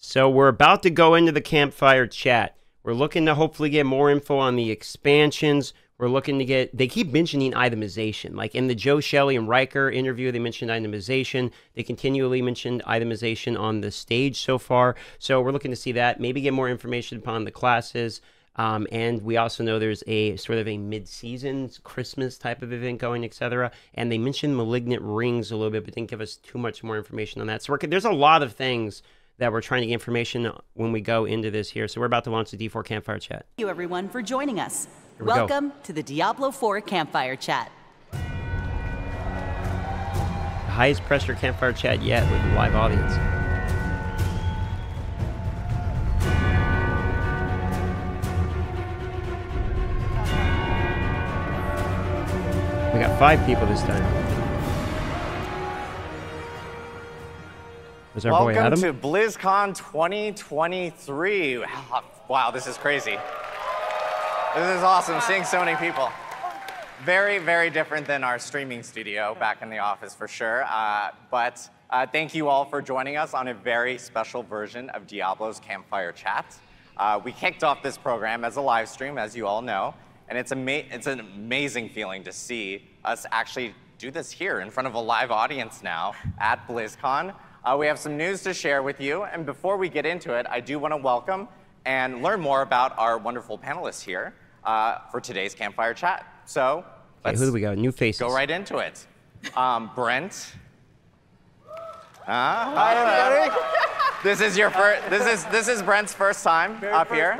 So we're about to go into the campfire chat. We're looking to hopefully get more info on the expansions. We're looking to get, they keep mentioning itemization. Like in the Joe Shelley and Riker interview, they mentioned itemization. They continually mentioned itemization on the stage so far. So we're looking to see that, maybe get more information upon the classes. And we also know there's a sort of a mid-season Christmas type of event going, etc. And they mentioned Malignant Rings a little bit, but didn't give us too much more information on that. So there's a lot of things that we're trying to get information when we go into this here. So we're about to launch the D4 Campfire Chat. Thank you, everyone, for joining us. Here we Welcome to the Diablo 4 Campfire Chat. The highest pressure campfire chat yet with a live audience. We got 5 people this time. There's our boy Adam. Welcome to BlizzCon 2023. Wow, this is crazy. This is awesome, seeing so many people. Very, very different than our streaming studio back in the office for sure. But thank you all for joining us on a very special version of Diablo's Campfire Chat. We kicked off this program as a live stream, as you all know, and it's an amazing feeling to see us actually do this here in front of a live audience now at BlizzCon. We have some news to share with you, and before we get into it, I do want to welcome and learn more about our wonderful panelists here for today's Campfire Chat. So let's who do we got? New faces. go right into it. Brent. Hi, everybody. This is your first. This is Brent's first time up here.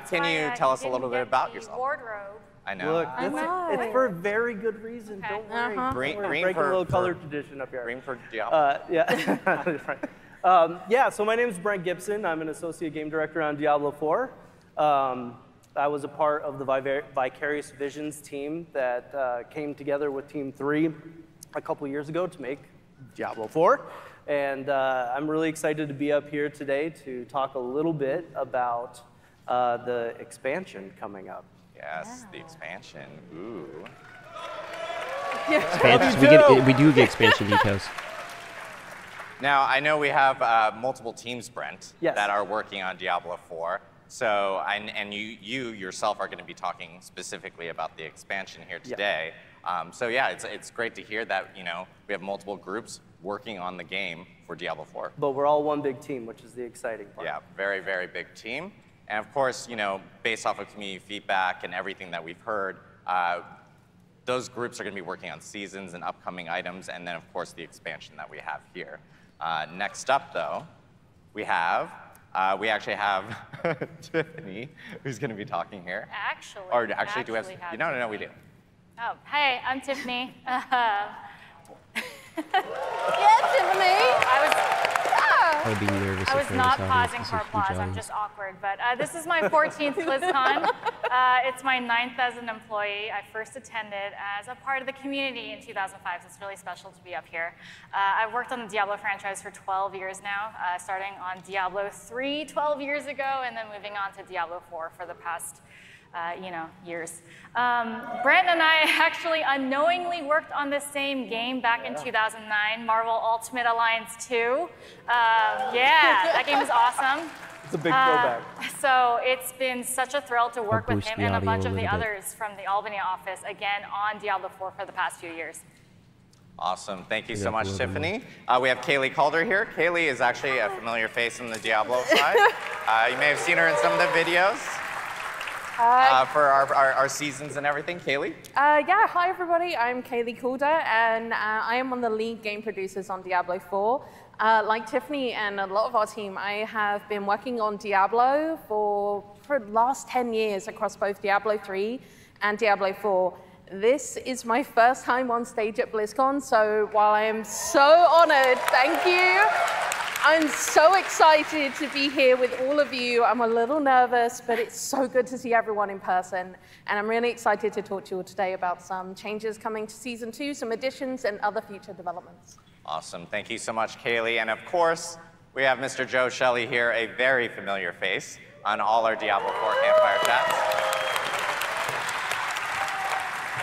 Can you tell us a little bit about yourself? Wardrobe. I know. Look, it's for a very good reason. Okay. Don't worry. Green We're breaking a little color tradition up here. Green for Diablo. Yeah. Right. Yeah. So my name is Brent Gibson. I'm an associate game director on Diablo 4. I was a part of the Vicarious Visions team that came together with Team 3 a couple years ago to make Diablo 4. And I'm really excited to be up here today to talk a little bit about the expansion coming up. Yes, the expansion. Ooh. We do get expansion details. Now, I know we have multiple teams, Brent, Yes. that are working on Diablo 4. So, and you yourself are going to be talking specifically about the expansion here today. So yeah, it's great to hear that, you know, we have multiple groups working on the game for Diablo 4. But we're all one big team, which is the exciting part. Yeah, very, very big team. And of course, you know, based off of community feedback and everything that we've heard, those groups are going to be working on seasons and upcoming items, and then of course the expansion that we have here. Next up, though, we actually have Tiffany, who's going to be talking here. Actually, do we have? No, we do. Oh, hey, I'm Tiffany. Yeah, Tiffany. I would be nervous. I was not pausing for applause. I'm just awkward. But this is my 14th BlizzCon. It's my 9th as an employee. I first attended as a part of the community in 2005, so it's really special to be up here. I've worked on the Diablo franchise for 12 years now, starting on Diablo 3 12 years ago, and then moving on to Diablo 4 for the past years. Brent and I actually unknowingly worked on the same game back in 2009, Marvel Ultimate Alliance 2. Yeah, that game is awesome. It's a big throwback. So it's been such a thrill to work with him and a bunch of the bit. others from the Albany office, again, on Diablo 4 for the past few years. Awesome. Thank you so much, Tiffany. We have Kaylee Calder here. Kaylee is actually a familiar face on the Diablo side. You may have seen her in some of the videos. For our seasons and everything. Kaylee? Yeah, hi everybody, I'm Kaylee Calder, and I am one of the lead game producers on Diablo 4. Like Tiffany and a lot of our team, I have been working on Diablo for the last 10 years across both Diablo 3 and Diablo 4. This is my first time on stage at BlizzCon, so while I am so honored, thank you. I'm so excited to be here with all of you. I'm a little nervous, but it's so good to see everyone in person. And I'm really excited to talk to you all today about some changes coming to Season 2, some additions, and other future developments. Awesome. Thank you so much, Kaylee. And of course, we have Mr. Joe Shelley here, a very familiar face on all our Diablo 4 Campfire Chats.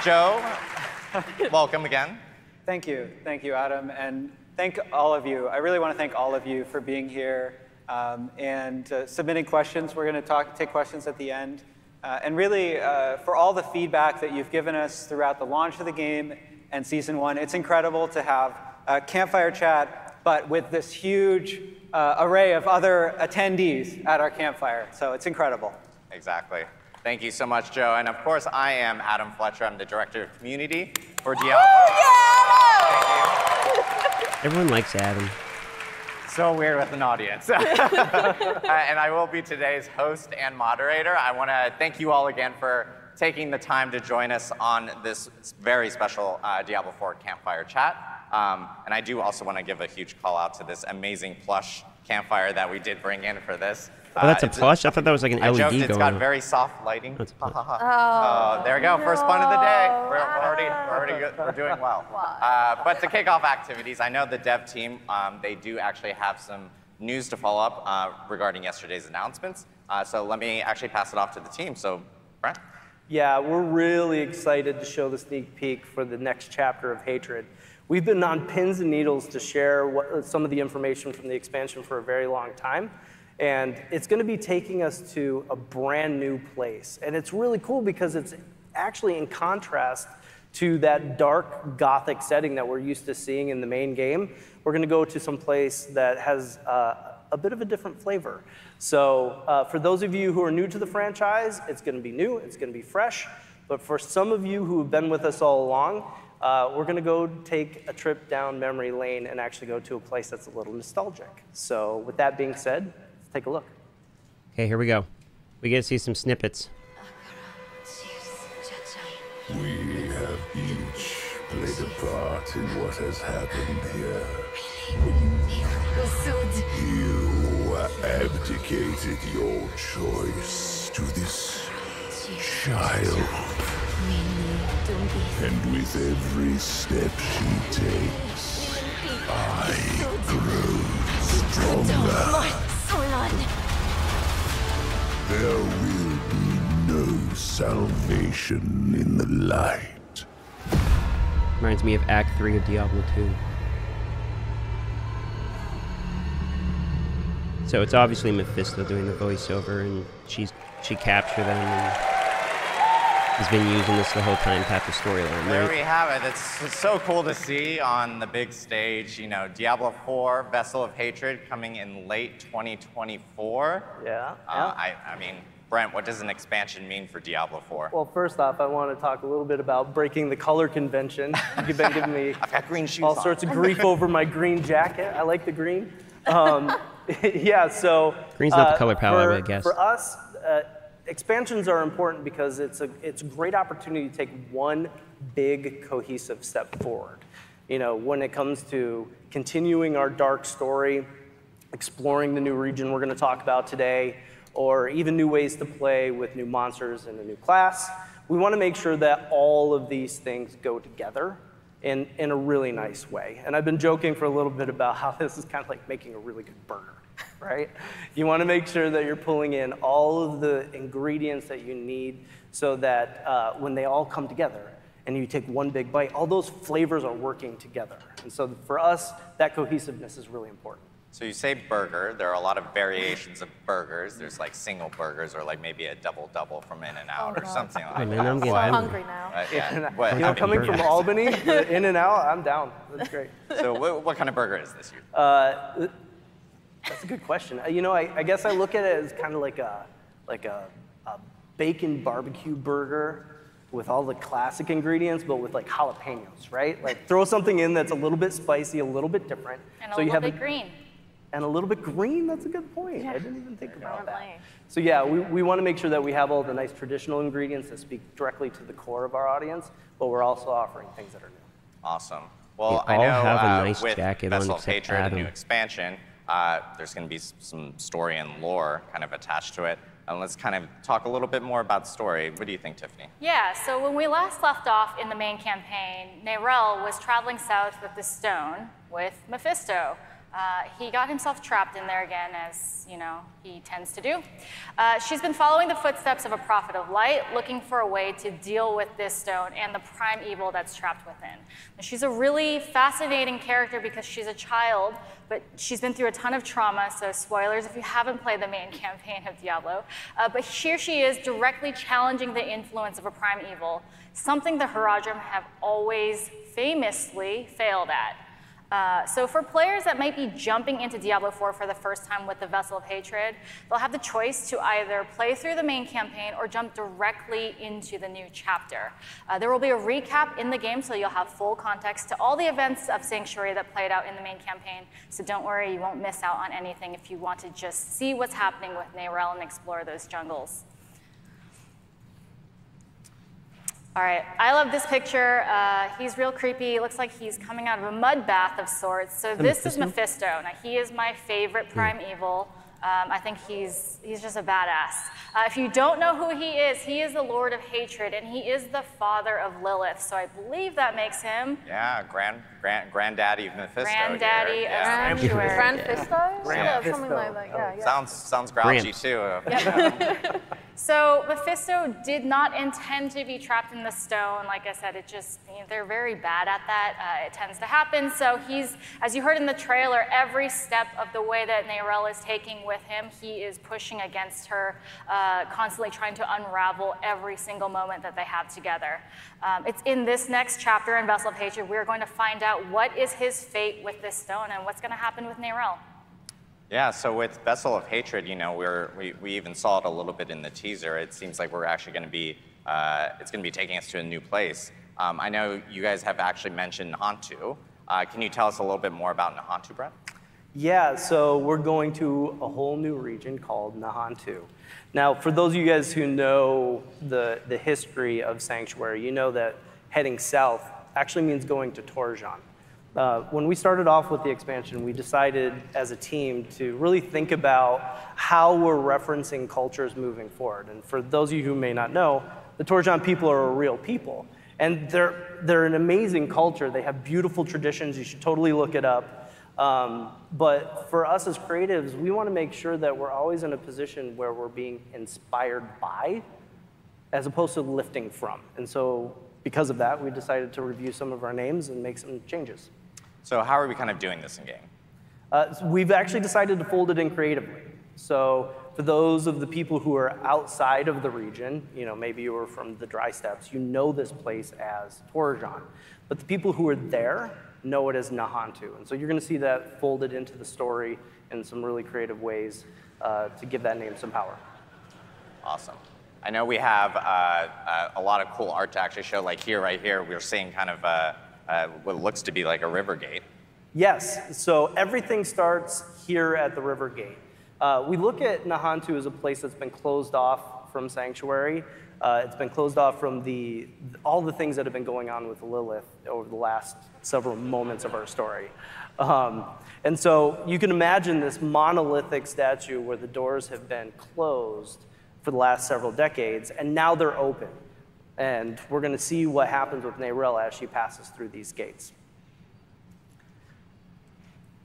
Joe, welcome again. Thank you, Adam, and thank all of you. I really want to thank all of you for being here and submitting questions. We're going to take questions at the end. And really, for all the feedback that you've given us throughout the launch of the game and Season 1, it's incredible to have a campfire chat, but with this huge array of other attendees at our campfire. So it's incredible. Exactly. Thank you so much, Joe. And of course, I am Adam Fletcher. I'm the Director of Community for Diablo. Thank you. Everyone likes Adam. So weird with an audience. And I will be today's host and moderator. I want to thank you all again for taking the time to join us on this very special Diablo 4 campfire chat. And I do also want to give a huge call out to this amazing plush campfire that we did bring in for this. Oh, that's a plush? I thought that was like an LED joked, it's going got on. very soft lighting. That's a plush. There we go, first pun of the day. We're already good. We're doing well. But to kick off activities, I know the dev team, they do actually have some news to follow up regarding yesterday's announcements. So let me actually pass it off to the team. So, Brent? Yeah, we're really excited to show the sneak peek for the next chapter of Hatred. We've been on pins and needles to share some of the information from the expansion for a very long time. And it's going to be taking us to a brand new place. And it's really cool because it's actually in contrast to that dark Gothic setting that we're used to seeing in the main game. We're going to go to some place that has a bit of a different flavor. So for those of you who are new to the franchise, it's going to be new, it's going to be fresh. But for some of you who have been with us all along, we're going to go take a trip down memory lane and actually go to a place that's a little nostalgic. So with that being said, let's take a look. Okay, here we go. We get to see some snippets. We have each played a part in what has happened here. You abdicated your choice to this child. And with every step she takes, I grow stronger. There will be no salvation in the light. Reminds me of Act 3 of Diablo 2. So it's obviously Mephisto doing the voiceover, and she captured them, and he's been using this the whole time to have the storyline. There Right? we have it. It's so cool to see on the big stage. You know, Diablo 4, Vessel of Hatred, coming in late 2024. Yeah. I mean, Brent, what does an expansion mean for Diablo 4? Well, first off, I want to talk a little bit about breaking the color convention. You've been giving me I've got green shoes all on. sorts of grief over my green jacket. I like the green. Yeah, so Green's not the color palette, I guess. For us, expansions are important because it's a great opportunity to take one big cohesive step forward. You know, when it comes to continuing our dark story, exploring the new region we're going to talk about today, or even new ways to play with new monsters and a new class, we want to make sure that all of these things go together in a really nice way. And I've been joking for a little bit about how this is kind of like making a really good burger, right? You want to make sure that you're pulling in all of the ingredients that you need so that when they all come together and you take one big bite, all those flavors are working together. And so for us, that cohesiveness is really important. So you say burger. There are a lot of variations of burgers. There's like single burgers or like maybe a double-double from In-N-Out or something like Hey, that. man, I'm getting What? Hungry now. Yeah. You What- know, I mean, coming from Albany, In-N-Out, I'm down. That's great. So what kind of burger is this? That's a good question. You know, I guess I look at it as kind of like a bacon barbecue burger with all the classic ingredients, but with like jalapenos, right? Like throw something in that's a little bit spicy, a little bit different. And a so you little have bit green. And a little bit green, that's a good point. I didn't even think about that. Apparently. So yeah, we want to make sure that we have all the nice traditional ingredients that speak directly to the core of our audience, but we're also offering things that are new. Awesome. Well, They I all know have a nice with jacket on Vessel of except Hatred, the Adam. new expansion, there's going to be some story and lore kind of attached to it. And let's kind of talk a little bit more about story. What do you think, Tiffany? Yeah, so when we last left off in the main campaign, Nerel was traveling south with the stone with Mephisto. He got himself trapped in there again, as you know he tends to do. She's been following the footsteps of a prophet of light, looking for a way to deal with this stone and the prime evil that's trapped within. Now, she's a really fascinating character because she's a child, but she's been through a ton of trauma, so spoilers if you haven't played the main campaign of Diablo. But here she is directly challenging the influence of a prime evil, something the Haradrim have always famously failed at. So for players that might be jumping into Diablo 4 for the first time with the Vessel of Hatred, they'll have the choice to either play through the main campaign or jump directly into the new chapter. There will be a recap in the game, so you'll have full context to all the events of Sanctuary that played out in the main campaign. So don't worry, you won't miss out on anything if you want to just see what's happening with Neyrelle and explore those jungles. All right, I love this picture. He's real creepy. It looks like he's coming out of a mud bath of sorts. So this is Mephisto. Now, he is my favorite prime evil. I think he's just a badass. If you don't know who he is the Lord of Hatred, and he is the father of Lilith. So I believe that makes him... Yeah, granddaddy of Mephisto. Granddaddy of Sanctuary. Grandfisto? Yeah, something like that. Yeah. Sounds grouchy too. Yep. So Mephisto did not intend to be trapped in the stone. Like I said, they're very bad at that. It tends to happen. So he's, as you heard in the trailer, every step of the way that Neyrelle is taking with him, he is pushing against her, constantly trying to unravel every single moment that they have together. It's in this next chapter in Vessel of Hatred, we're going to find out what is his fate with this stone and what's going to happen with Neyrelle. Yeah, so with Vessel of Hatred, you know, we even saw it a little bit in the teaser. It seems like we're actually going to be, it's going to be taking us to a new place. I know you guys have actually mentioned Nahantu. Can you tell us a little bit more about Nahantu, Brett? Yeah, so we're going to a whole new region called Nahantu. Now, for those of you guys who know the history of Sanctuary, you know that heading south actually means going to Torjan. When we started off with the expansion, we decided as a team to really think about how we're referencing cultures moving forward. And for those of you who may not know, the Torjan people are a real people. And they're an amazing culture. They have beautiful traditions. You should totally look it up. But for us as creatives, we want to make sure that we're always in a position where we're being inspired by, as opposed to lifting from. And so because of that, we decided to review some of our names and make some changes. So how are we kind of doing this in game? We've actually decided to fold it in creatively. So for those of the people who are outside of the region, you know, maybe you were from the Dry Steppes, you know this place as Torjan. But the people who are there know it as Nahantu. And so you're going to see that folded into the story in some really creative ways to give that name some power. Awesome. I know we have a lot of cool art to actually show. Like here, right here, we're seeing kind of what looks to be like a river gate. Yes, so everything starts here at the river gate. We look at Nahantu as a place that's been closed off from Sanctuary. It's been closed off from all the things that have been going on with Lilith over the last several moments of our story. And so you can imagine this monolithic statue where the doors have been closed for the last several decades, and now they're open. And we're going to see what happens with Neyrelle as she passes through these gates.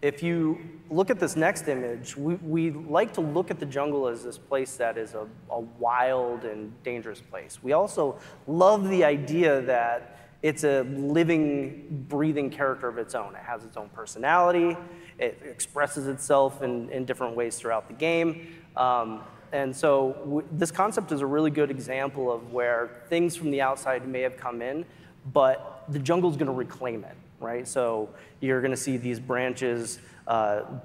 If you look at this next image, we like to look at the jungle as this place that is a wild and dangerous place. We also love the idea that it's a living, breathing character of its own. It has its own personality. It expresses itself in different ways throughout the game. And so this concept is a really good example of where things from the outside may have come in, but the jungle's going to reclaim it, right? So you're going to see these branches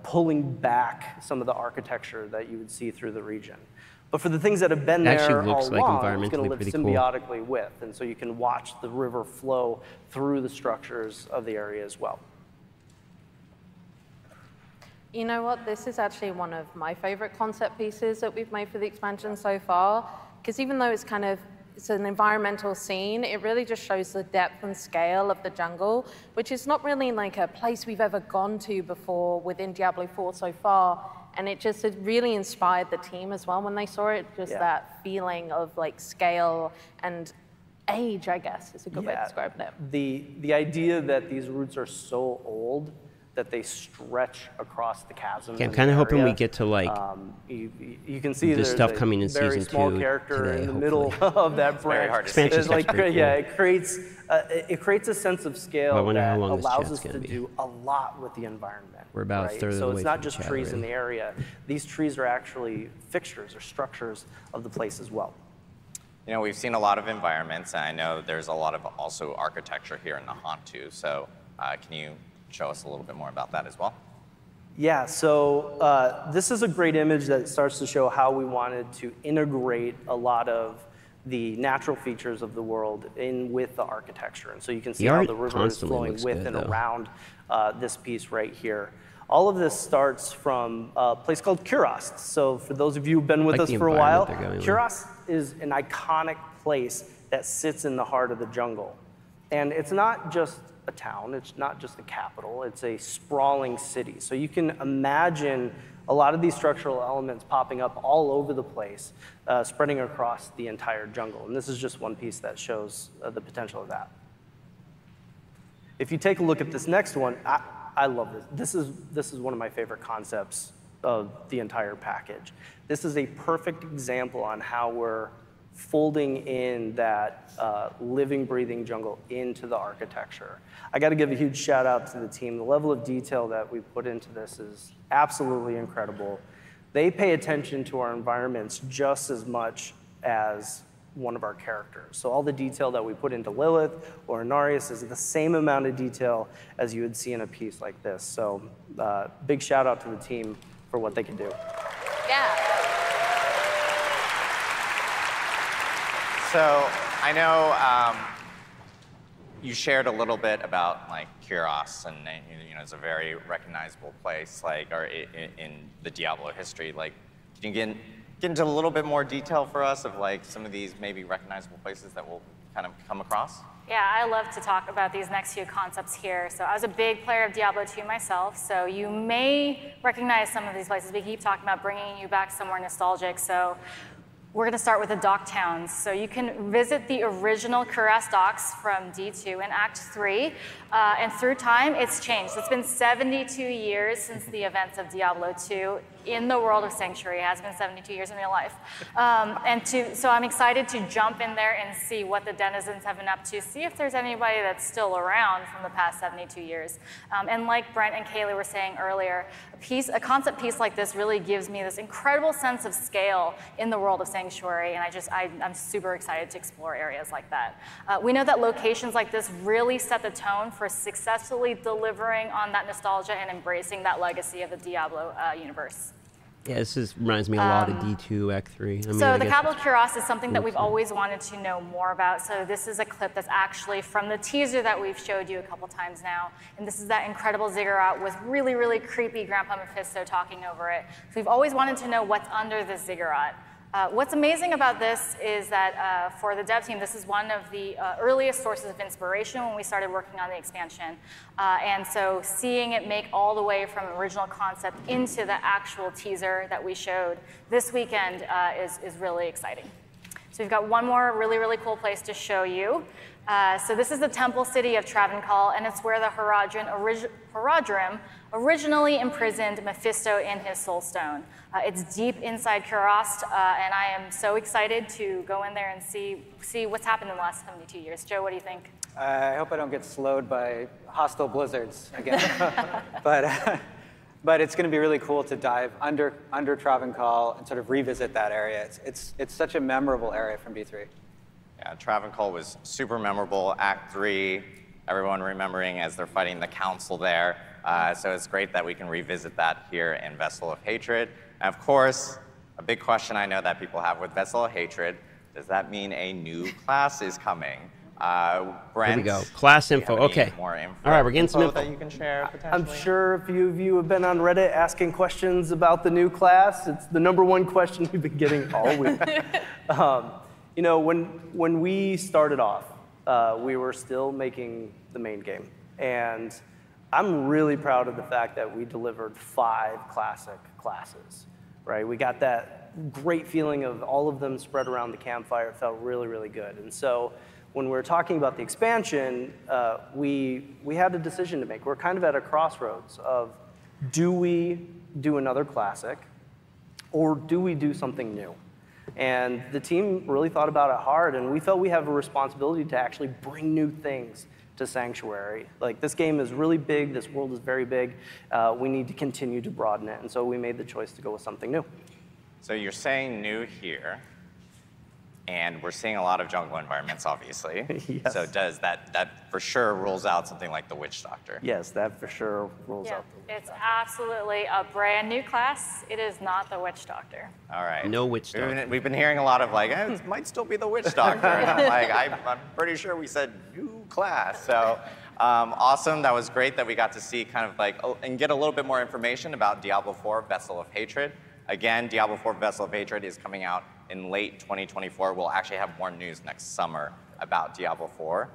pulling back some of the architecture that you would see through the region. But for the things that have been there all along, it's going to live symbiotically with, and so you can watch the river flow through the structures of the area as well. You know what? This is actually one of my favorite concept pieces that we've made for the expansion so far, because even though it's an environmental scene, it really just shows the depth and scale of the jungle, which is not really like a place we've ever gone to before within Diablo 4 so far. And it really inspired the team as well when they saw it, that feeling of like scale and age, I guess, is a good way of describing it. The idea that these roots are so old that they stretch across the chasm. Yeah, I'm kind of hoping we get to like you can see this there's stuff a coming in very season small 2 character today, in the middle of that branch. hard to see. It's like, Pretty yeah, cool. it creates a sense of scale Well, I wonder that how long this allows chat's us to gonna be. do a lot with the environment. We're about a right? third of the So way it's not through the just chat trees in already. the area. These trees are actually fixtures or structures of the place as well. You know, we've seen a lot of environments, and I know there's a lot of also architecture here in the haunt too. So can you show us a little bit more about that as well? Yeah, so this is a great image that starts to show how we wanted to integrate a lot of the natural features of the world in with the architecture. And so you can see how art the river is constantly flowing looks with good, and though. around this piece right here. All of this starts from a place called Kurast. So for those of you who've been with Like us the for a while, environment they're going with. Kurast is an iconic place that sits in the heart of the jungle. And it's not just a town, it's not just the capital, it's a sprawling city. So you can imagine a lot of these structural elements popping up all over the place, spreading across the entire jungle. And this is just one piece that shows the potential of that. If you take a look at this next one, I love this. This is one of my favorite concepts of the entire package. This is a perfect example on how we're folding in that living, breathing jungle into the architecture. I got to give a huge shout out to the team. The level of detail that we put into this is absolutely incredible. They pay attention to our environments just as much as one of our characters. So all the detail that we put into Lilith or Inarius is the same amount of detail as you would see in a piece like this. So big shout out to the team for what they can do. Yeah. So I know you shared a little bit about like Kurast, and you know it's a very recognizable place, like or in the Diablo history. Like, can you get into a little bit more detail for us of like some of these maybe recognizable places that we'll kind of come across? Yeah, I love to talk about these next few concepts here. So I was a big player of Diablo 2 myself, so you may recognize some of these places. We keep talking about bringing you back somewhere nostalgic. So we're going to start with the dock towns. So you can visit the original Kurast docks from D2 in Act 3. And through time, it's changed. It's been 72 years since the events of Diablo 2 in the world of Sanctuary. It has been 72 years in real life. So I'm excited to jump in there and see what the denizens have been up to, see if there's anybody that's still around from the past 72 years. And like Brent and Kaylee were saying earlier, a concept piece like this really gives me this incredible sense of scale in the world of Sanctuary, and I'm super excited to explore areas like that. We know that locations like this really set the tone for successfully delivering on that nostalgia and embracing that legacy of the Diablo universe. Yeah, reminds me a lot of D2 Act 3. I mean, So I the guess capital it's Kurast is something that we've cool. always wanted to know more about. So this is a clip that's actually from the teaser that we've showed you a couple times now. And this is that incredible ziggurat with really, really creepy Grandpa Mephisto talking over it. So we've always wanted to know what's under the ziggurat. What's amazing about this is that for the dev team, this is one of the earliest sources of inspiration when we started working on the expansion. And so seeing it make all the way from original concept into the actual teaser that we showed this weekend is really exciting. So we've got one more really, really cool place to show you. So this is the temple city of Travancore, and it's where the Horadrim originally imprisoned Mephisto in his soul stone. It's deep inside Kurast, and I am so excited to go in there and see what's happened in the last 72 years. Joe, what do you think? I hope I don't get slowed by hostile blizzards again. But it's going to be really cool to dive under Travancore and sort of revisit that area. It's such a memorable area from D3. Yeah, Travancore was super memorable. Act 3, everyone remembering as they're fighting the council there. So it's great that we can revisit that here in Vessel of Hatred. And of course, a big question I know that people have with Vessel of Hatred, does that mean a new class is coming? Brent, Here we go. Class do you info. have any Okay. more info, All right, we're getting some info. that you can share potentially? I'm sure a few of you have been on Reddit asking questions about the new class. It's the #1 question we've been getting all week. You know, when we started off, we were still making the main game. And I'm really proud of the fact that we delivered 5 classic classes, right? We got that great feeling of all of them spread around the campfire. It felt really, really good. And so when we're talking about the expansion, we had a decision to make. We're kind of at a crossroads of, do we do another classic, or do we do something new? And the team really thought about it hard, and we felt we have a responsibility to actually bring new things to Sanctuary. Like, this game is really big, this world is very big, we need to continue to broaden it, and so we made the choice to go with something new. So you're saying new here, and we're seeing a lot of jungle environments, obviously. Yes. So does that for sure rules out something like the Witch Doctor? Yes, that for sure rules Yeah, out the Witch it's Doctor. absolutely a brand new class. It is not the Witch Doctor. All right. No Witch Doctor. We've been hearing a lot of like, it might still be the Witch Doctor. And I'm like, I'm pretty sure we said new class. So awesome. That was great that we got to see kind of like, and get a little bit more information about Diablo 4 Vessel of Hatred. Again, Diablo 4 Vessel of Hatred is coming out in late 2024. We'll actually have more news next summer about Diablo 4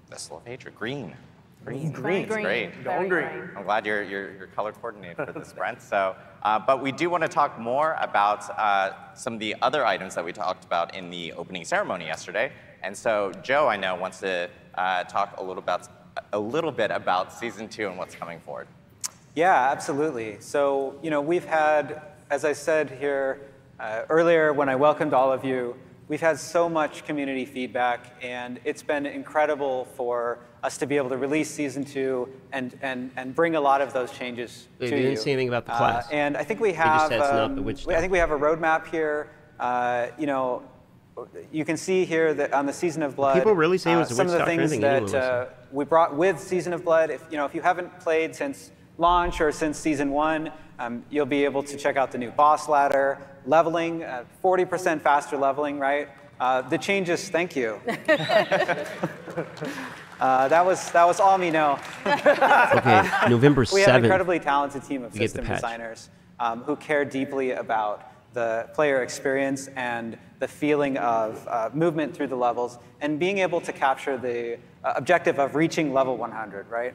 Vessel of Hatred. Green. Green. Very green. Great. Going green. I'm glad you're color coordinated for this, Brent. So, but we do want to talk more about some of the other items that we talked about in the opening ceremony yesterday. And so, Joe, I know, wants to talk a little bit about Season 2 and what's coming forward. Yeah, absolutely. So, we've had, as I said here earlier when I welcomed all of you, we've had so much community feedback, and it's been incredible for us to be able to release Season 2 and bring a lot of those changes to you. You didn't say anything about the class. And I think we just have, said it's not the Witch I think we have a roadmap here. You can see here that on the Season of Blood, People really say it was the some Witch of the Doctor. I things think anyone that we brought with Season of Blood. If you haven't played since launch or since Season 1, you'll be able to check out the new boss ladder, leveling, 40% faster leveling, right? The changes, thank you. That was all me, no. Okay, November 7th. We have an incredibly talented team of You get the system patch. designers who care deeply about the player experience and the feeling of movement through the levels and being able to capture the objective of reaching level 100, right?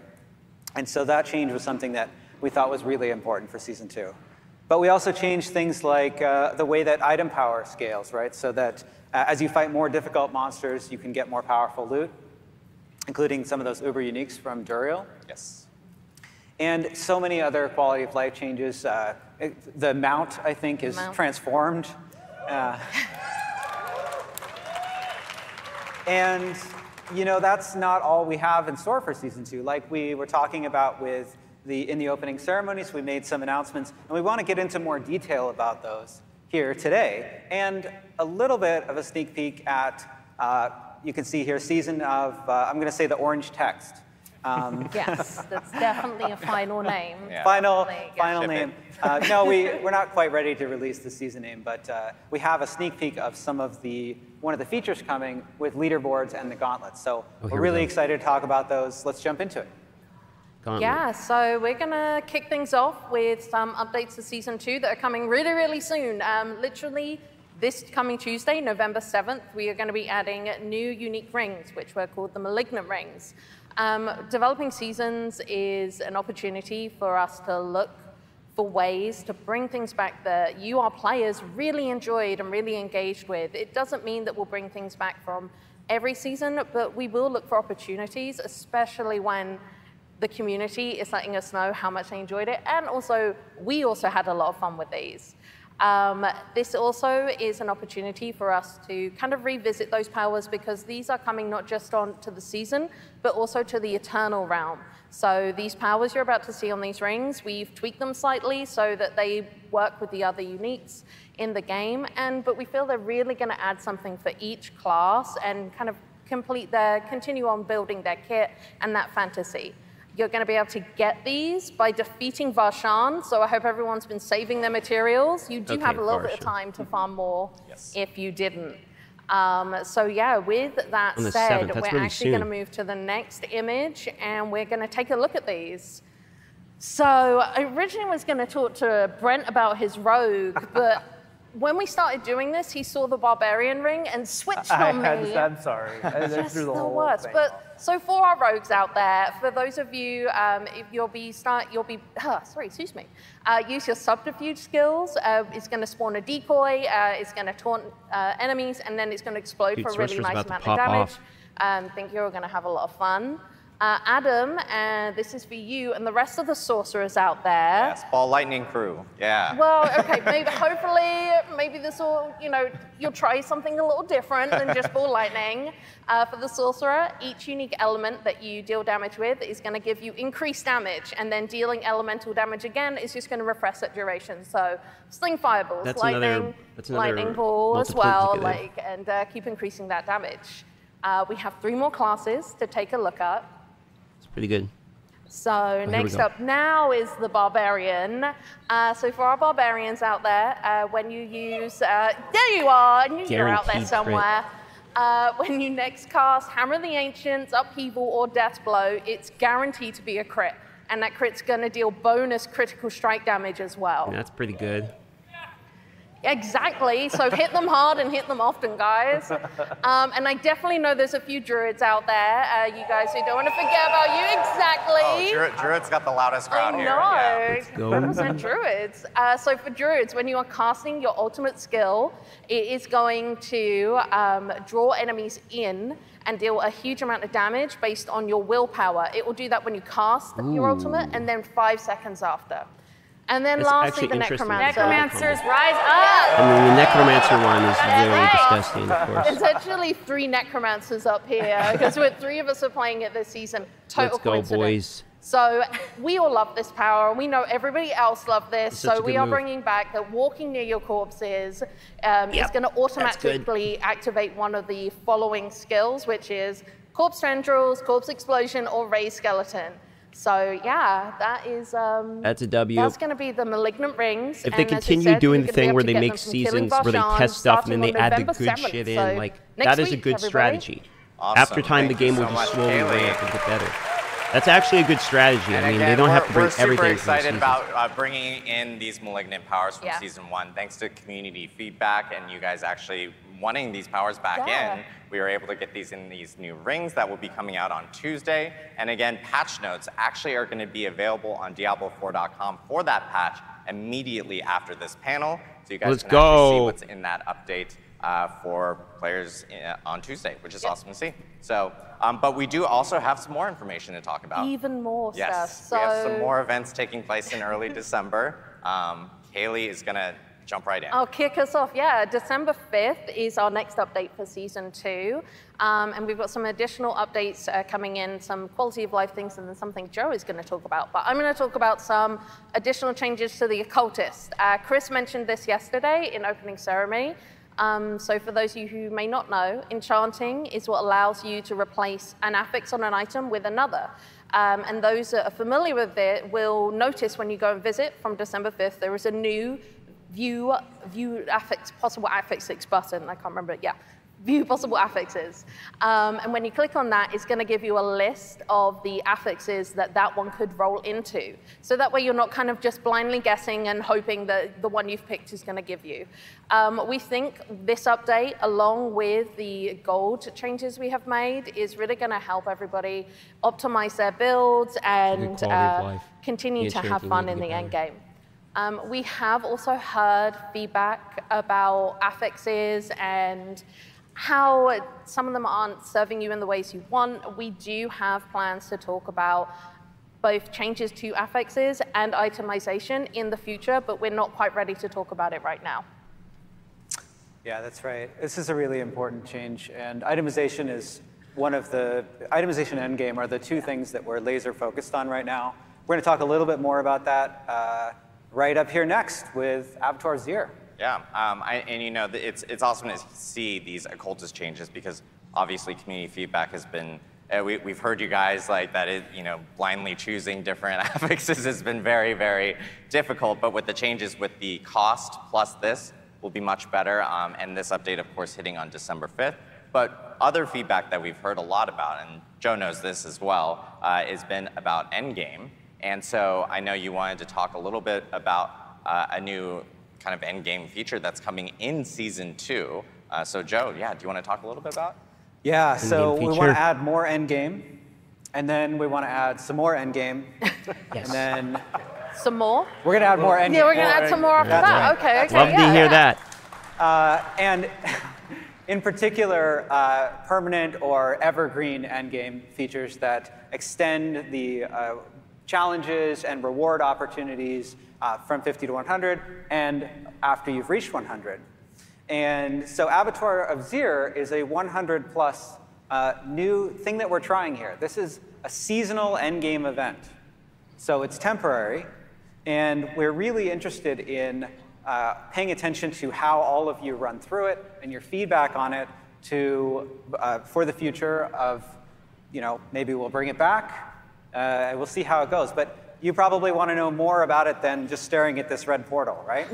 And so that change was something that we thought was really important for Season 2. But we also changed things like the way that item power scales, right? So that as you fight more difficult monsters, you can get more powerful loot, including some of those uber uniques from Duriel. Yes. And so many other quality of life changes. The mount, I think, is transformed. And that's not all we have in store for Season 2. Like we were talking about in the opening ceremonies, we made some announcements, and we want to get into more detail about those here today. And a little bit of a sneak peek at, you can see here, Season of, I'm going to say the orange text. Yes, that's definitely a final name. Yeah. Final Ship name. No, we're not quite ready to release the season name, but we have a sneak peek of one of the features coming with leaderboards and the gauntlets. So we're really excited to talk about those. Let's jump into it. Gauntlet. Yeah, so we're going to kick things off with some updates to Season 2 that are coming really, really soon. Literally, this coming Tuesday, November 7th, we are going to be adding new unique rings, which were called the Malignant Rings. Developing Seasons is an opportunity for us to look for ways to bring things back that you, our players, really enjoyed and really engaged with. It doesn't mean that we'll bring things back from every season, but we will look for opportunities, especially when the community is letting us know how much they enjoyed it, and also, we also had a lot of fun with these. This also is an opportunity for us to kind of revisit those powers, because these are coming not just on to the season, but also to the Eternal realm. So these powers you're about to see on these rings, we've tweaked them slightly so that they work with the other uniques in the game, but we feel they're really going to add something for each class and kind of continue on building their kit and that fantasy. You're going to be able to get these by defeating Varshan, so I hope everyone's been saving their materials. You do have a little bit of time to farm more if you didn't. So yeah, with that said, we're actually going to move to the next image, and we're going to take a look at these. So I originally was going to talk to Brent about his rogue, but when we started doing this, he saw the Barbarian ring and switched on me. I'm sorry. Just the worst. But so for our rogues out there, for those of you, use your subterfuge skills. It's going to spawn a decoy. It's going to taunt enemies, and then it's going to explode for a really nice amount of damage. Think you're going to have a lot of fun. Adam, and this is for you and the rest of the sorcerers out there. Yes, Ball Lightning crew. Yeah. Well, okay, maybe hopefully, maybe this will, you'll try something a little different than just Ball Lightning. For the sorcerer, each unique element that you deal damage with is going to give you increased damage, and then dealing elemental damage again is just going to refresh that duration. So, sling fireballs, lightning ball as well, and keep increasing that damage. We have 3 more classes to take a look at. Pretty good. So next up now is the Barbarian. So for our Barbarians out there, when you use, there you are, I knew you were out there somewhere. When you next cast Hammer of the Ancients, Upheaval, or Death Blow, it's guaranteed to be a crit. And that crit's going to deal bonus critical strike damage as well. That's pretty good. Exactly, so hit them hard and hit them often, guys. And I definitely know there's a few druids out there, you guys who don't want to forget about you. Exactly. Oh, druids got the loudest crowd here. I know, Yeah. 100% druids. So for druids, when you are casting your ultimate skill, it is going to draw enemies in and deal a huge amount of damage based on your willpower. It will do that when you cast your ultimate and then 5 seconds after. And then lastly, the Necromancer. Necromancers, rise up! I mean, the Necromancer one is really disgusting, of course. It's actually 3 Necromancers up here, because 3 of us are playing it this season. Total coincidence. Boys. So we all love this power, and we know everybody else loves this, so we are bringing back that walking near your corpses is going to automatically activate one of the following skills, which is Corpse Tendrils, Corpse Explosion, or Raise Skeleton. So yeah, that is that's a W. That's going to be the Malignant Rings. If they continue doing the thing where they make seasons where they test stuff and then they add the good shit in, like that is a good strategy. Awesome. After time, the game will just slowly ramp and get better. That's actually a good strategy. And I mean, again, they don't have to bring everything. We're super excited about bringing in these Malignant powers from Season 1. Thanks to community feedback and you guys actually wanting these powers back in, we were able to get these in these new rings that will be coming out on Tuesday. And again, patch notes actually are going to be available on Diablo4.com for that patch immediately after this panel. So you guys can actually see what's in that update for players on Tuesday, which is awesome to see. So, but we do also have some more information to talk about. Even more stuff. Yes, we have some more events taking place in early December. Kaylee is going to jump right in. I'll kick us off. Yeah, December 5th is our next update for Season 2. And we've got some additional updates coming in, some quality of life things, and then something Joe is going to talk about. But I'm going to talk about some additional changes to the Occultist. Chris mentioned this yesterday in opening ceremony. So for those of you who may not know, Enchanting is what allows you to replace an affix on an item with another. And those that are familiar with it will notice when you go and visit from December 5th, there is a new view affix, possible affixes button. I can't remember it. Yeah, view possible affixes. And when you click on that, it's going to give you a list of the affixes that one could roll into. So that way you're not kind of just blindly guessing and hoping that the one you've picked is going to give you. We think this update, along with the gold changes we have made, is really going to help everybody optimize their builds and continue to have fun in the end game. We have also heard feedback about affixes and how some of them aren't serving you in the ways you want. We do have plans to talk about both changes to affixes and itemization in the future, but we're not quite ready to talk about it right now. Yeah, that's right. This is a really important change, and itemization is one of the, itemization and endgame are the 2 things that we're laser focused on right now. We're going to talk a little bit more about that right up here next with Avatar Zir. Yeah, and you know, it's awesome to see these occultist changes because obviously community feedback has been, we've heard you guys like that it, you know, blindly choosing different affixes has been very, very difficult, but with the changes with the cost plus this will be much better, and this update, of course, hitting on December 5th. But other feedback that we've heard a lot about, and Joe knows this as well, has been about endgame. And so I know you wanted to talk a little bit about a new kind of endgame feature that's coming in Season 2. So Joe, yeah, do you want to talk a little bit about? Yeah, so we want to add more endgame, and then we want to add some more endgame, and then some more. We're going to add more endgame. Yeah, we're going to add some more after that. Okay, Love to hear that. And in particular, permanent or evergreen endgame features that extend the challenges and reward opportunities from 50 to 100 and after you've reached 100. And so Abattoir of Zir is a 100 plus new thing that we're trying here. This is a seasonal endgame event. So it's temporary, and we're really interested in paying attention to how all of you run through it and your feedback on it for the future of, maybe we'll bring it back. We'll see how it goes. But you probably want to know more about it than just staring at this red portal, right?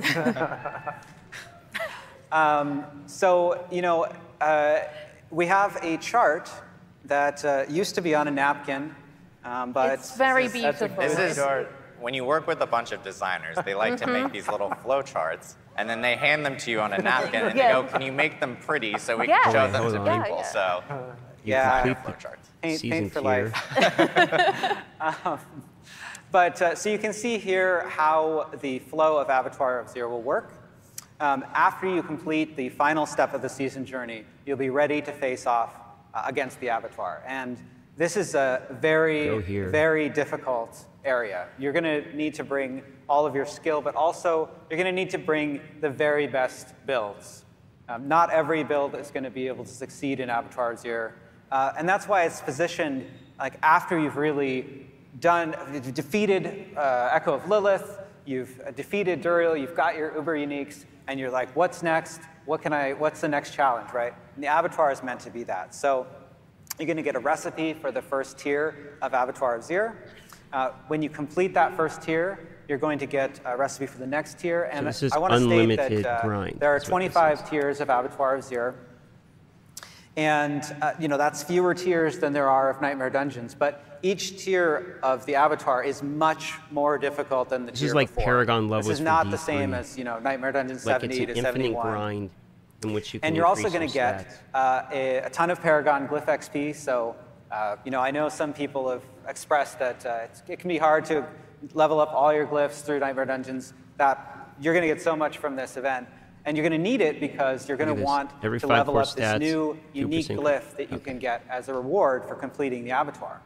We have a chart that used to be on a napkin, but it's very beautiful. This is when you work with a bunch of designers, they like to make these little flow charts, and then they hand them to you on a napkin, and they go, "Can you make them pretty so we can show them to people?" So, flow charts. Paint for life. So you can see here how the flow of Abattoir of Zir will work. After you complete the final step of the season journey, you'll be ready to face off against the Abattoir. And this is a very, very difficult area. You're going to need to bring all of your skill, but also you're going to need to bring the very best builds. Not every build is going to be able to succeed in Abattoir of Zir. And that's why it's positioned like after you've really defeated Echo of Lilith, you've defeated Duriel, you've got your Uber Uniques, and you're like, what's next? What's the next challenge, right? And the Abattoir is meant to be that. So you're going to get a recipe for the first tier of Abattoir of Zir. When you complete that first tier, you're going to get a recipe for the next tier. And so this is I want to state that grind, there are 25 tiers of Abattoir of Zir. And that's fewer tiers than there are of Nightmare Dungeons. But each tier of the Abattoir is much more difficult than the tier before. This is like Paragon levels. This is not the same as Nightmare Dungeons 70 to 71. It's an infinite grind in which you can. And you're also going to get a ton of Paragon Glyph XP. So I know some people have expressed that it can be hard to level up all your glyphs through Nightmare Dungeons. That you're going to get so much from this event. And you're going to need it because you're going to want to level up this new unique glyph that you can get as a reward for completing the Abattoir.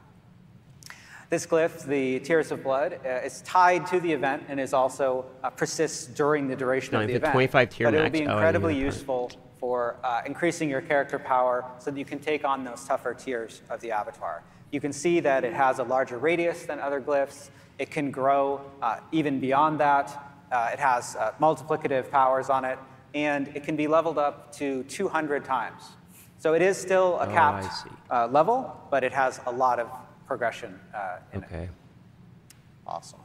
This glyph, the Tears of Blood, is tied to the event and is also persists during the duration of the event. 25 tier but it will be max. incredibly useful for increasing your character power so that you can take on those tougher tiers of the Abattoir. You can see that it has a larger radius than other glyphs. It can grow even beyond that. It has multiplicative powers on it, and it can be leveled up to 200 times. So it is still a capped level, but it has a lot of progression in it. Awesome.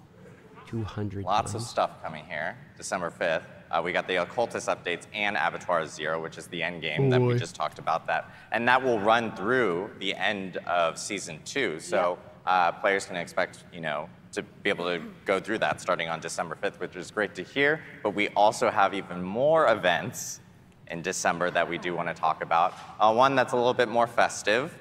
200 Lots of stuff coming here. December 5th. We got the Occultist updates and Abattoir Zero, which is the end game that we just talked about. And that will run through the end of Season 2. So players can expect, to be able to go through that starting on December 5th, which is great to hear. But we also have even more events in December that we do want to talk about. One that's a little bit more festive.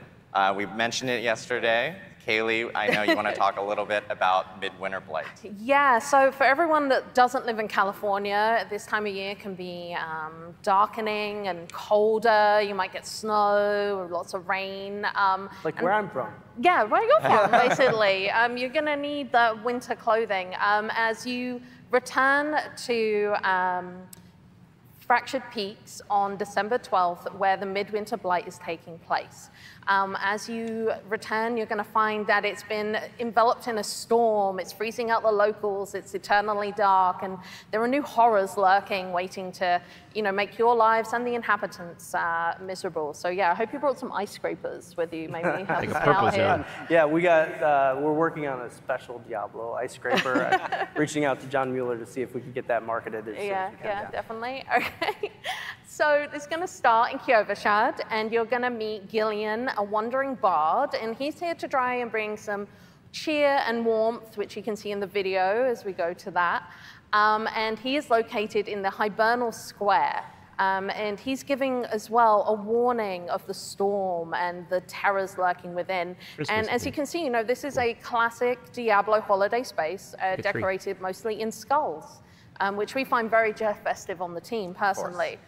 We mentioned it yesterday. Kaylee, I know you want to talk a little bit about Midwinter Blight. Yeah, so for everyone that doesn't live in California, this time of year can be darkening and colder. You might get snow, lots of rain. Like where I'm from. Yeah, where you're from, basically. You're going to need the winter clothing. As you return to Fractured Peaks on December 12th, where the Midwinter Blight is taking place. As you return, you're going to find that it's been enveloped in a storm. It's freezing out the locals. It's eternally dark. And there are new horrors lurking, waiting to make your lives and the inhabitants miserable. So yeah, I hope you brought some ice scrapers with you. Maybe have like a some purple out here. zone. Yeah, we're working on a special Diablo ice scraper. Reaching out to John Mueller to see if we could get that marketed as soon as we can. Yeah, definitely. Okay. So it's going to start in Kyovashad, and you're going to meet Gillian, a wandering bard, and he's here to try and bring some cheer and warmth, which you can see in the video as we go to that. And he is located in the Hibernal Square. And he's giving as well a warning of the storm and the terrors lurking within. And as you can see, this is a classic Diablo holiday space, decorated mostly in skulls, which we find very festive on the team, personally.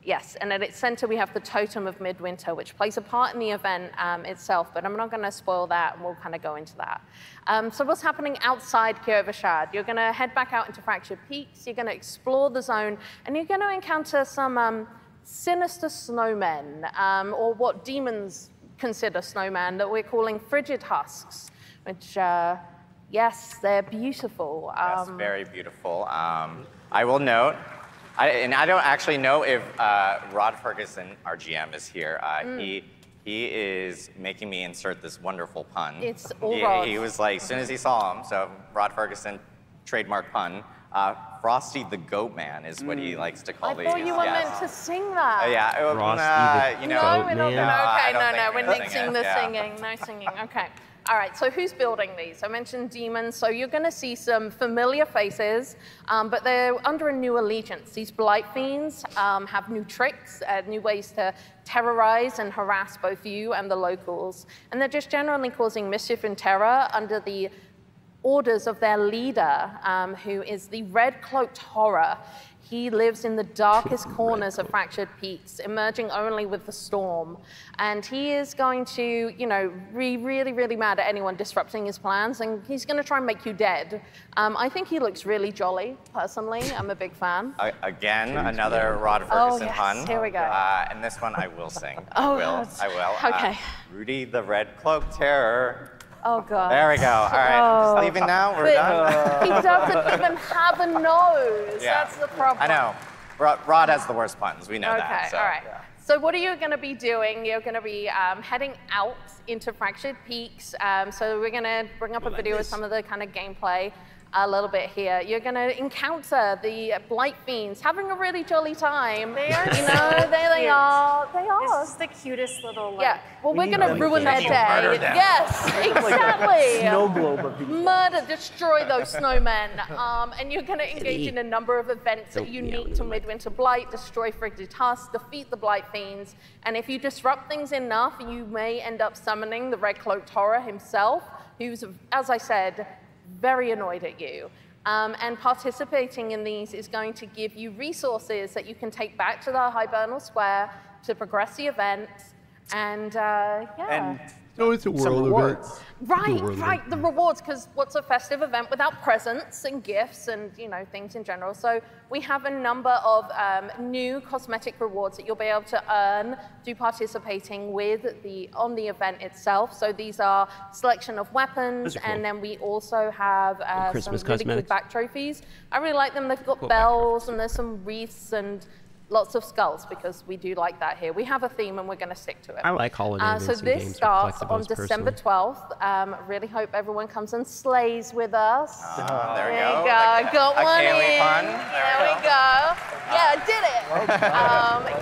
Yes, and at its center we have the Totem of Midwinter, which plays a part in the event itself, but I'm not going to spoil that, and we'll kind of go into that. So what's happening outside Kyovashad? You're going to head back out into Fractured Peaks, you're going to explore the zone, and you're going to encounter some sinister snowmen, or what demons consider snowmen, that we're calling Frigid Husks, which, yes, they're beautiful. Yes, very beautiful. I will note, and I don't actually know if Rod Ferguson, our GM, is here. He is making me insert this wonderful pun. It's all Rod. He was like, as soon as he saw him, so Rod Ferguson, trademark pun, Frosty the Goat Man is what he likes to call these. I thought you were meant to sing that. Yeah, Frosty the you know. Goat No, Man. we're nixing the singing. No singing, okay. All right, so who's building these? I mentioned demons, so you're going to see some familiar faces, but they're under a new allegiance. These Blight Fiends have new tricks, new ways to terrorize and harass both you and the locals, and they're just generally causing mischief and terror under the orders of their leader, who is the Red-Cloaked Horror. He lives in the darkest corners of Fractured Peaks, emerging only with the storm. And he is going to, you know, be really, really mad at anyone disrupting his plans, and he's going to try and make you dead. I think he looks really jolly, personally. I'm a big fan. Again, another Rod Ferguson pun. Here we go. And this one I will sing. Oh, I will. Okay. Rudy the Red-Cloaked Terror. Oh, God. There we go. All right. Just leaving now. We're done. He doesn't even have a nose. Yeah. That's the problem. I know. Rod has the worst puns. We know Okay, that. So. all right. So what are you going to be doing? You're going to be heading out into Fractured Peaks. So we're going to bring up a video of some of the kind of gameplay a little bit here. You're going to encounter the Blight Fiends, having a really jolly time. They are you know, there they are. They are. This is the cutest little, Yeah, well, we're going to ruin their day. Yes, exactly. Like snow globe of these. Murder, destroy those snowmen. And you're going to engage in a number of events that are unique to Midwinter Blight, destroy Frigid Husks, defeat the Blight Fiends, and if you disrupt things enough, you may end up summoning the Red-Cloaked Horror himself, who's, as I said, very annoyed at you. And participating in these is going to give you resources that you can take back to the Hibernal Square to progress the event. And And No, it's a some world rewards. event. Right, the rewards, because what's a festive event without presents and gifts and, you know, things in general? So we have a number of new cosmetic rewards that you'll be able to earn through participating on the event itself. So these are selection of weapons, Those are cool. and then we also have some Christmas really cool cosmetics. back trophies. I really like them. They've got Cool back bells, and there's some wreaths and lots of skulls, because we do like that here. We have a theme, and we're going to stick to it. I like holiday events So and this games for starts on collectibles, December personally. 12th. Really hope everyone comes and slays with us. There we There go. you go. Got a one Kaylee in. pun. There we go. Yeah, I did it.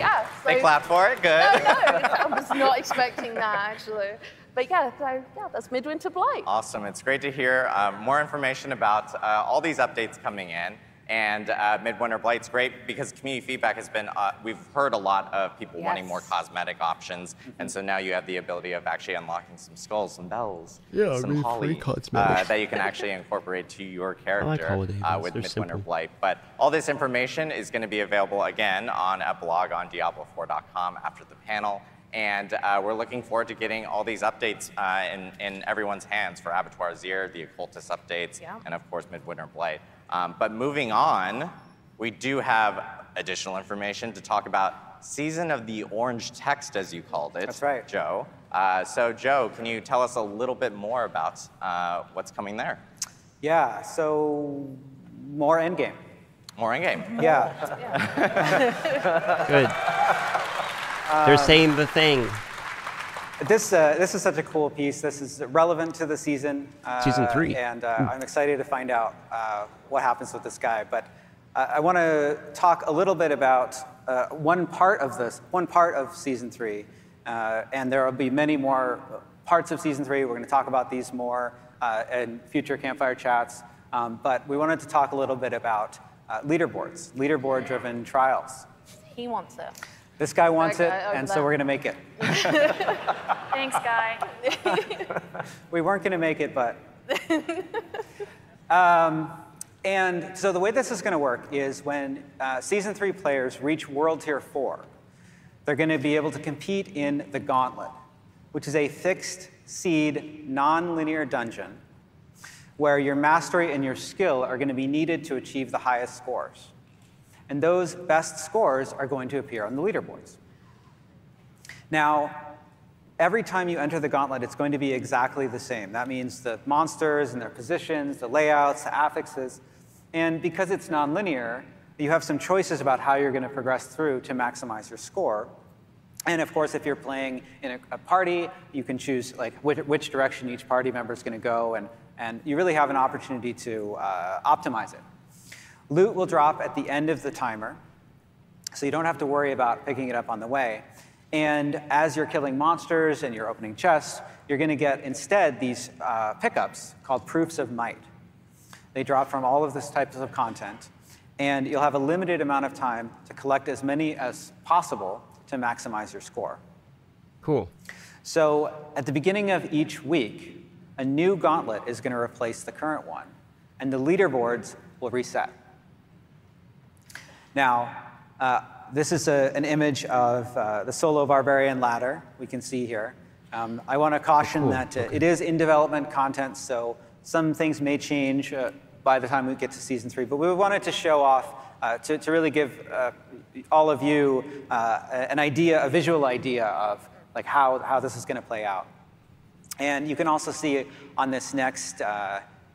Yeah. So, They clapped for it. Good. I was not expecting that, actually. But yeah, so yeah, that's Midwinter Blight. Awesome. It's great to hear more information about all these updates coming in. And Midwinter Blight's great because community feedback has been, we've heard a lot of people wanting more cosmetic options. And so now you have the ability of actually unlocking some skulls, some bells, Yeah, some really holly free cosmetics. that you can actually incorporate to your character holiday events. with They're Midwinter simple. Blight. But all this information is going to be available again on a blog on Diablo4.com after the panel. And we're looking forward to getting all these updates in everyone's hands for Abattoir Zir, the Occultist updates, and of course Midwinter Blight. But moving on, we do have additional information to talk about Season of the Orange Text, as you called it. That's right. Joe. So Joe, can you tell us a little bit more about what's coming there? Yeah, so more endgame. More in-game. Yeah. Good. They're saying the thing. This is such a cool piece. This is relevant to the season. Season 3. And I'm excited to find out what happens with this guy. But I want to talk a little bit about one part of Season 3. And there will be many more parts of Season 3. We're going to talk about these more in future Campfire chats. But we wanted to talk a little bit about leaderboards, leaderboard-driven trials. He wants it. This guy wants it, Okay, and so we're going to make it. Thanks, Guy. We weren't going to make it, but And so the way this is going to work is when Season 3 players reach World Tier 4, they're going to be able to compete in the Gauntlet, which is a fixed seed, non-linear dungeon where your mastery and your skill are going to be needed to achieve the highest scores. And those best scores are going to appear on the leaderboards. Now, every time you enter the Gauntlet, it's going to be exactly the same. That means the monsters and their positions, the layouts, the affixes. And because it's non-linear, you have some choices about how you're going to progress through to maximize your score. And of course, if you're playing in a party, you can choose like which direction each party member is going to go, and you really have an opportunity to optimize it. Loot will drop at the end of the timer, so you don't have to worry about picking it up on the way. And as you're killing monsters and you're opening chests, you're going to get instead these pickups called Proofs of Might. They drop from all of this types of content, and you'll have a limited amount of time to collect as many as possible to maximize your score. Cool. So at the beginning of each week, a new gauntlet is going to replace the current one, and the leaderboards will reset. Now, this is an image of the solo barbarian ladder we can see here. I want to caution that it is in development content, so some things may change by the time we get to Season 3, but we wanted to show off, to really give all of you an idea, a visual idea of like how this is going to play out. And you can also see on this next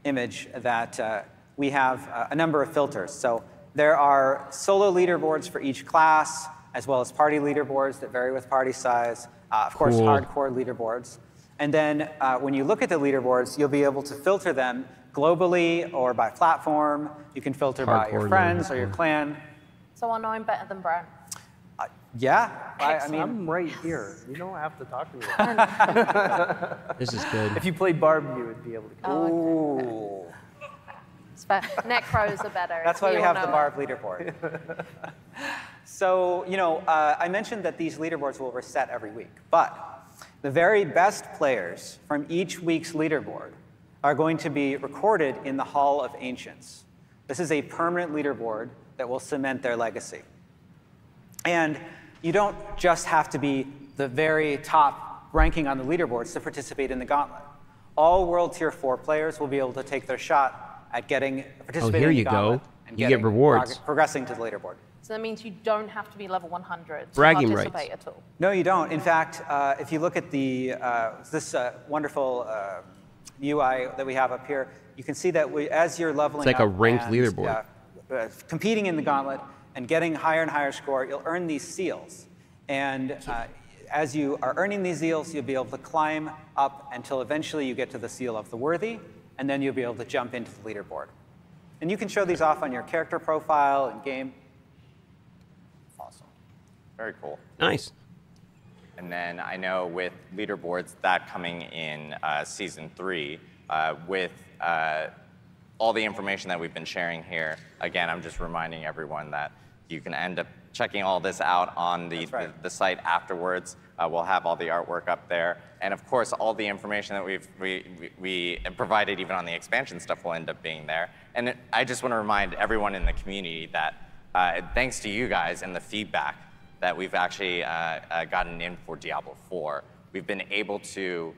image that we have a number of filters. So there are solo leaderboards for each class, as well as party leaderboards that vary with party size. Of course, hardcore leaderboards. And then when you look at the leaderboards, you'll be able to filter them globally or by platform. You can filter by your friends or your clan. So I know I'm better than Brent. Yeah, I mean, I'm right here. You don't have to talk to me. This is good. If you played Barb, you would be able to. ooh. Necros are better. That's why we have the know Barb leaderboard. So, you know, I mentioned that these leaderboards will reset every week, but the very best players from each week's leaderboard are going to be recorded in the Hall of Ancients. This is a permanent leaderboard that will cement their legacy. And you don't just have to be the very top ranking on the leaderboards to participate in the Gauntlet. All World Tier 4 players will be able to take their shot at participating in the Gauntlet and you get rewards. Progressing to the leaderboard. So that means you don't have to be level 100 to Bragging participate rights. at all. No, you don't. In fact, if you look at this wonderful UI that we have up here, you can see that as you're leveling up, it's like a ranked leaderboard. Competing in the Gauntlet and getting higher and higher score, you'll earn these seals. And as you are earning these seals, you'll be able to climb up until eventually you get to the seal of the worthy, and then you'll be able to jump into the leaderboard. And you can show these off on your character profile in game. Awesome. Very cool. Nice. And then I know with leaderboards, that coming in Season 3, with all the information that we've been sharing here, again, I'm just reminding everyone that you can end up checking all this out on the site afterwards. We'll have all the artwork up there. And of course, all the information that we provided even on the expansion stuff will end up being there. And I just want to remind everyone in the community that thanks to you guys and the feedback that we've actually gotten in for Diablo 4, we've been able to,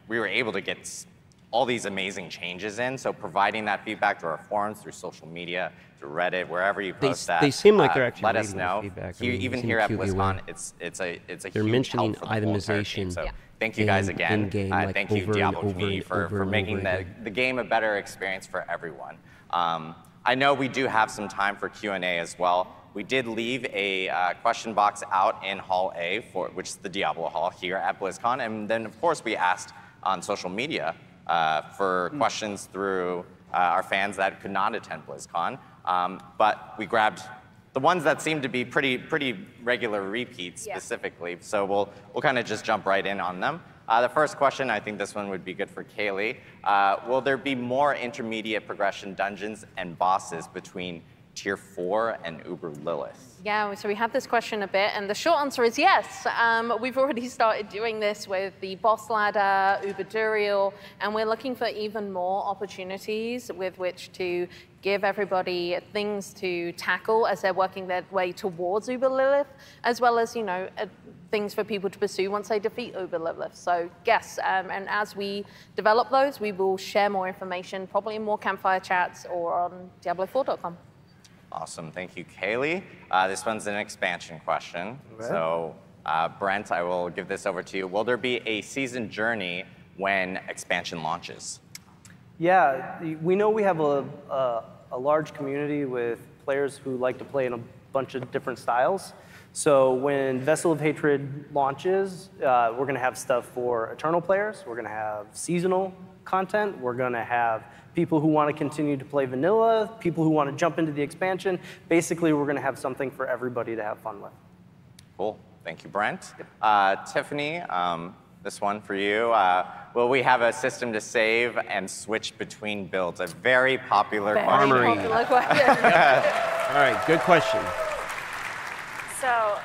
we were able to get all these amazing changes in. So providing that feedback through our forums, through social media, through Reddit, wherever you post that. They seem like they're actually let us reading know. the feedback. Even here at BlizzCon, it's a they're huge mentioning help for the whole entire team. itemization. So thank you guys again. In-game, like thank you over Diablo and community over for and making over the game a better experience for everyone. I know we do have some time for Q&A as well. We did leave a question box out in Hall A, which is the Diablo Hall here at BlizzCon. And then, of course, we asked on social media for questions through our fans that could not attend BlizzCon. But we grabbed the ones that seem to be pretty regular repeats specifically. So we'll kind of just jump right in on them. The first question, I think this one would be good for Kaylee. Will there be more intermediate progression dungeons and bosses between Tier 4 and Uber Lilith? Yeah, so we had this question a bit, and the short answer is yes. We've already started doing this with the Boss Ladder, Uber Duriel, and we're looking for even more opportunities with which to give everybody things to tackle as they're working their way towards Uber Lilith, as well as, things for people to pursue once they defeat Uber Lilith. So yes, and as we develop those, we will share more information, probably in more campfire chats or on Diablo4.com. Awesome, thank you, Kaylee. This one's an expansion question. Okay. So Brent, I will give this over to you. Will there be a season journey when expansion launches? Yeah, we know we have a large community with players who like to play in a bunch of different styles. So when Vessel of Hatred launches, we're going to have stuff for Eternal players. We're going to have seasonal content. We're going to have people who want to continue to play vanilla, people who want to jump into the expansion. Basically, we're going to have something for everybody to have fun with. Cool. Thank you, Brent. Tiffany, this one for you. Will we have a system to save and switch between builds? A very popular question. Armory. All right, good question. So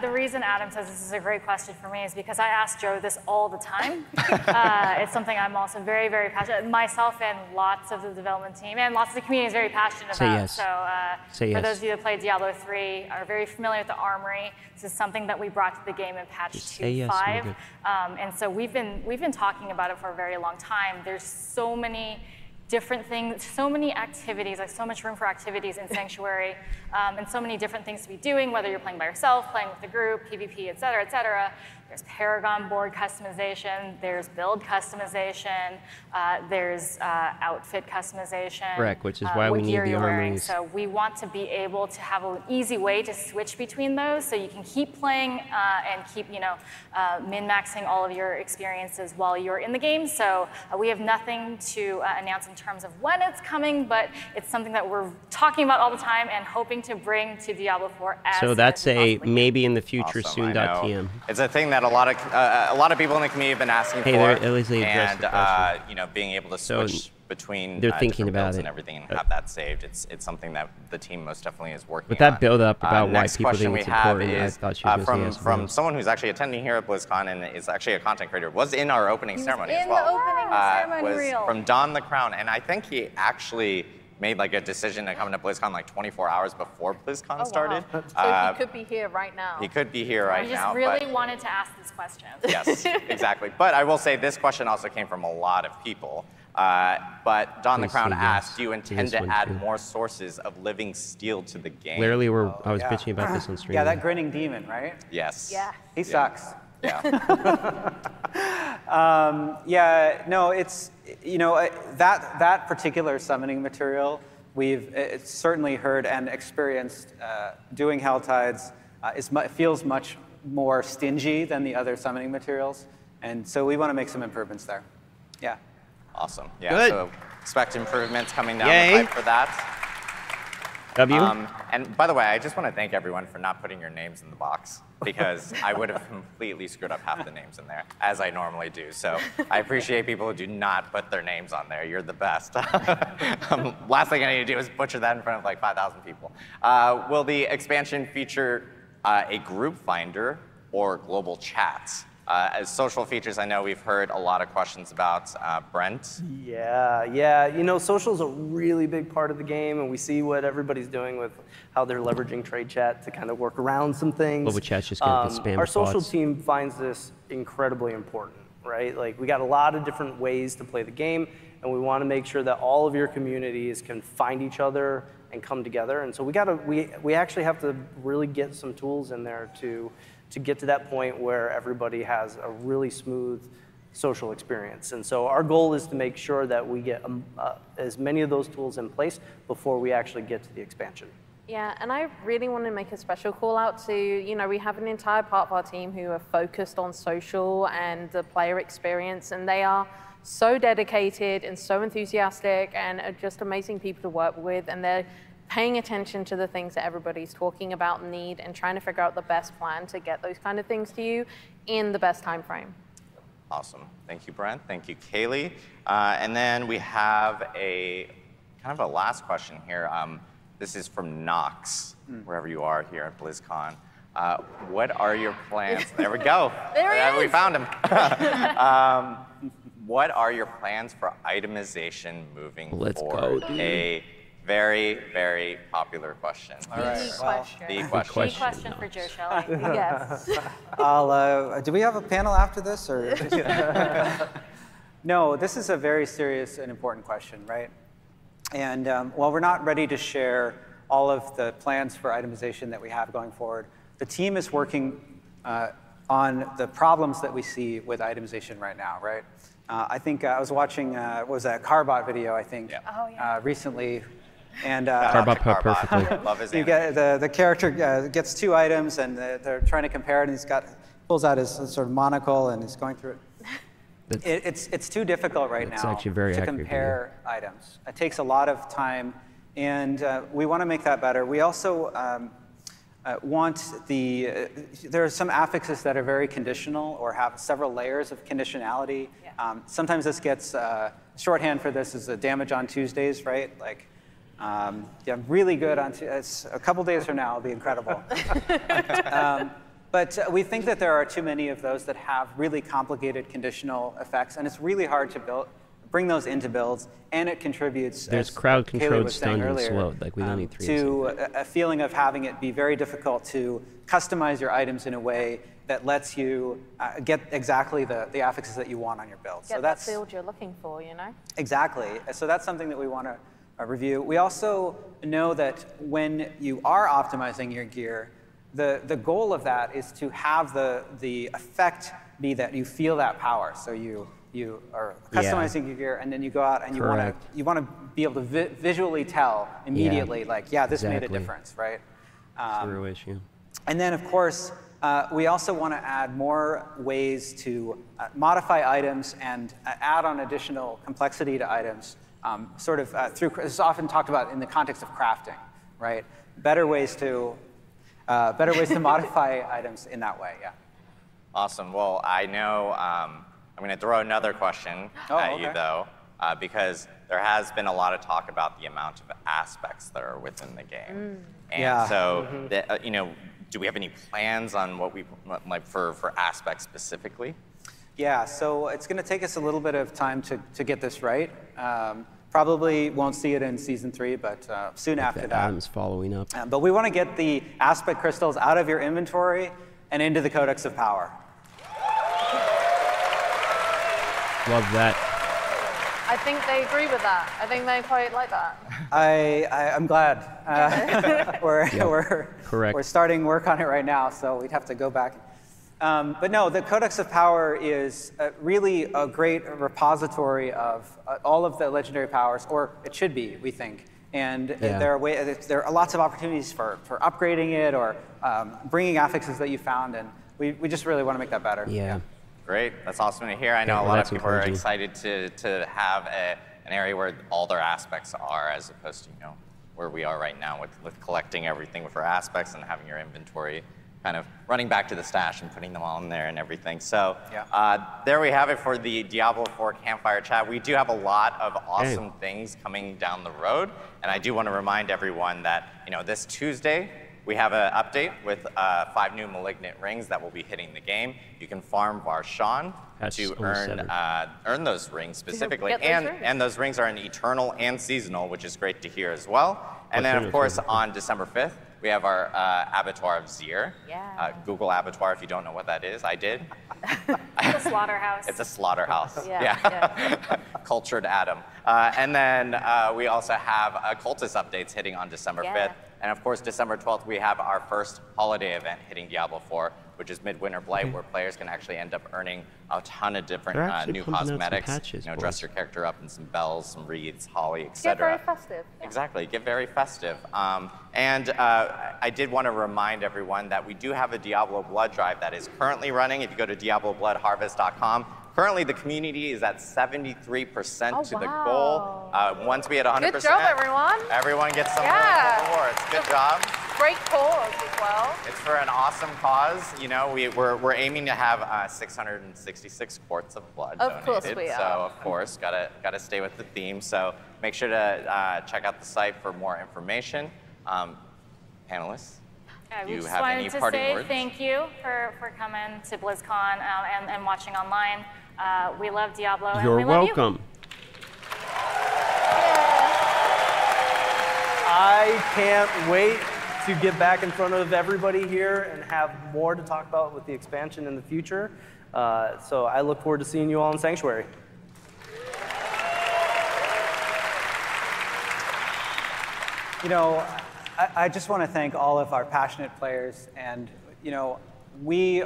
the reason Adam says this is a great question for me is because I ask Joe this all the time. It's something I'm also very, very passionate, myself and lots of the development team and lots of the community is very passionate about. Yes. So for those of you that played Diablo 3 are very familiar with the Armory. This is something that we brought to the game in patch 2.5. And so we've been talking about it for a very long time. There's so many different things, so many activities, like so much room for activities in Sanctuary, and so many different things to be doing, whether you're playing by yourself, playing with a group, PvP, et cetera, et cetera. There's Paragon board customization, there's build customization, there's outfit customization. Correct, which is why we need the armories. So we want to be able to have an easy way to switch between those so you can keep playing and keep, min-maxing all of your experiences while you're in the game. So we have nothing to announce in terms of when it's coming, but it's something that we're talking about all the time and hoping to bring to Diablo 4 as So that's a maybe in the future awesome, soon.tm. It's a thing that a lot of people in the community have been asking for, and being able to switch between they're thinking about it and everything and have that saved. It's something that the team most definitely is working on. With that build up about why people think it's important, I thought you were going to from someone who's actually attending here at BlizzCon and is actually a content creator, was in our opening ceremony as in well. the opening ceremony reel. From Don the Crown, and I think he actually made like a decision to come to BlizzCon like 24 hours before BlizzCon started. Wow. So he could be here right now. He could be here right now. I just really wanted to ask this question. Yes, exactly. But I will say this question also came from a lot of people. But Don the Crown asked, do you intend to add more sources of living steel to the game? Literally, I was bitching about this on stream. Yeah, that grinning demon, right? Yes. Yeah. He sucks. Yeah. No, it's, that particular summoning material, we've certainly heard and experienced doing Helltides feels much more stingy than the other summoning materials. And so we want to make some improvements there. Yeah. Awesome. Yeah, good. So expect improvements coming down the pipe for that. And by the way, I just want to thank everyone for not putting your names in the box because I would have completely screwed up half the names in there, as I normally do. So I appreciate people who do not put their names on there. You're the best. Last thing I need to do is butcher that in front of like 5,000 people. Will the expansion feature a group finder or global chats? As social features, I know we've heard a lot of questions about Brent. Yeah. Social's a really big part of the game, and we see what everybody's doing with how they're leveraging trade chat to kind of work around some things. Global chat's just going to spam Our social thoughts. team finds this incredibly important, right? Like, we got a lot of different ways to play the game, and we want to make sure that all of your communities can find each other and come together. And so we actually have to really get some tools in there to get to that point where everybody has a really smooth social experience. And so our goal is to make sure that we get as many of those tools in place before we actually get to the expansion. Yeah, and I really want to make a special call out to, we have an entire part of our team who are focused on social and the player experience, and they are so dedicated and so enthusiastic and are just amazing people to work with, and they're paying attention to the things that everybody's talking about and need and trying to figure out the best plan to get those kind of things to you in the best time frame. Awesome. Thank you, Brent. Thank you, Kaylee. And then we have a kind of a last question here. This is from Knox, wherever you are here at BlizzCon. What are your plans? There we go. There he We is. found him. What are your plans for itemization moving Let's forward? go, dude. A very, very popular question. All right. Big Well, question. The Good question. Big question for Joe Shelley. Yes. do we have a panel after this, or? No, this is a very serious and important question, right? And while we're not ready to share all of the plans for itemization that we have going forward, the team is working on the problems that we see with itemization right now, right? I think I was watching, what was that, Carbot video, I think, Oh, yeah. recently. And Carbot put perfectly. Love his you answer. get, the character gets 2 items, and they're trying to compare it, and pulls out his sort of monocle, and he's going through it. It's too difficult right That's now actually very to accurate compare items. It takes a lot of time, and we want to make that better. We also there are some affixes that are very conditional or have several layers of conditionality. Yeah. Sometimes this gets, shorthand for this is a damage on Tuesdays, right? Like, yeah, really good on, it's a couple days from now, it'll be incredible. But we think that there are too many of those that have really complicated conditional effects, and it's really hard to bring those into builds, and it contributes, There's as crowd Kaylee controlled was saying stun and earlier, slowed. Like, we don't need 3 to a feeling of having it be very difficult to customize your items in a way that lets you get exactly the affixes that you want on your build. Get that field you're looking for, you know? Exactly. So that's something that we want to review. We also know that when you are optimizing your gear, the goal of that is to have the effect be that you feel that power. So you are customizing your gear, and then you go out and you want to be able to visually tell immediately, like, yeah, this made a difference, right? True issue. And then, of course, we also want to add more ways to modify items and add on additional complexity to items, sort of through, this is often talked about in the context of crafting, right? Better ways to modify items in that way, yeah. Awesome. Well, I know I'm going to throw another question at you, though, because there has been a lot of talk about the amount of aspects that are within the game. And so, you know, do we have any plans on what we like for aspects specifically? Yeah, so it's going to take us a little bit of time to get this right. Probably won't see it in season 3, but soon after that. Adam's following up. But we want to get the aspect crystals out of your inventory and into the Codex of Power. Love that. I think they agree with that. I think they quite like that. I'm glad. Correct. We're starting work on it right now, so we'd have to go back. But no, the Codex of Power is really a great repository of all of the legendary powers, or it should be, we think. And there are lots of opportunities for upgrading it or bringing affixes that you found, and we just really want to make that better. Yeah. Great. That's awesome to hear. I know a lot of people are excited to have an area where all their aspects are, as opposed to, you know, where we are right now with collecting everything for aspects and having your inventory kind of running back to the stash and putting them all in there and everything. So there we have it for the Diablo 4 Campfire Chat. We do have a lot of awesome things coming down the road. And I do want to remind everyone that, you know, this Tuesday, we have an update with 5 new Malignant Rings that will be hitting the game. You can farm Varshan to earn those rings specifically. And those rings are in Eternal and Seasonal, which is great to hear as well. And then, of course, on December 5th, we have our Abattoir of Zir. Google Abattoir if you don't know what that is. I did. It's a slaughterhouse. It's a slaughterhouse. Yeah. Cultured Adam. And then we also have Cultist updates hitting on December 5th. And of course, December 12th, we have our first holiday event hitting Diablo 4, which is Midwinter Blight, where players can actually end up earning a ton of different new cosmetics. Dress your character up in some bells, some wreaths, holly, etc. Get very festive. Exactly, get very festive. And I did want to remind everyone that we do have a Diablo Blood drive that is currently running. If you go to diablobloodharvest.com, currently the community is at 73% to the goal. Once we hit 100%, good job, everyone. Everyone gets some rewards. Good job. Great cause as well. It's for an awesome cause. You know, we're aiming to have 666 quarts of blood donated. Of course we are. So of course, gotta stay with the theme. So make sure to check out the site for more information. Panelists, do we you just have any wanted to parting say words? thank you for coming to BlizzCon and watching online. We love Diablo, and You're we love you. welcome. I can't wait to get back in front of everybody here and have more to talk about with the expansion in the future. So I look forward to seeing you all in Sanctuary. You know, I just want to thank all of our passionate players, and you know, we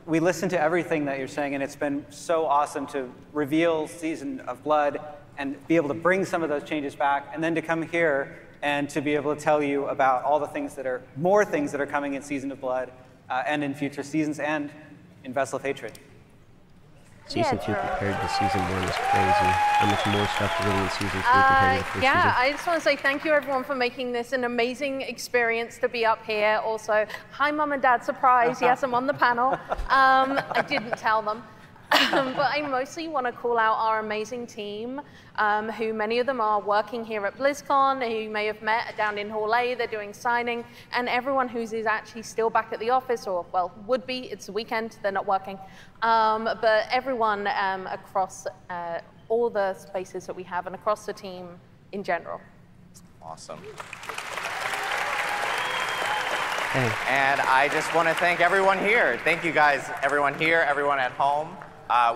listen to everything that you're saying, and it's been so awesome to reveal Season of Blood and be able to bring some of those changes back, and then to come here and to be able to tell you about all the things that are more things that are coming in Season of Blood and in future seasons and in Vessel of Hatred. Season 2 compared to Season 1 is crazy. How much more stuff really in Season 3 compared to the first season? Yeah, I just want to say thank you everyone for making this an amazing experience to be up here. Also, hi Mum and Dad, surprise, yes, I'm on the panel. I didn't tell them. But I mostly want to call out our amazing team, who many of them are working here at BlizzCon, who you may have met down in Hall A, they're doing signing, and everyone who's actually still back at the office, or, well, would be, it's the weekend, they're not working. But everyone across all the spaces that we have and across the team in general. Awesome. Hey. And I just want to thank everyone here. Thank you guys, everyone here, everyone at home.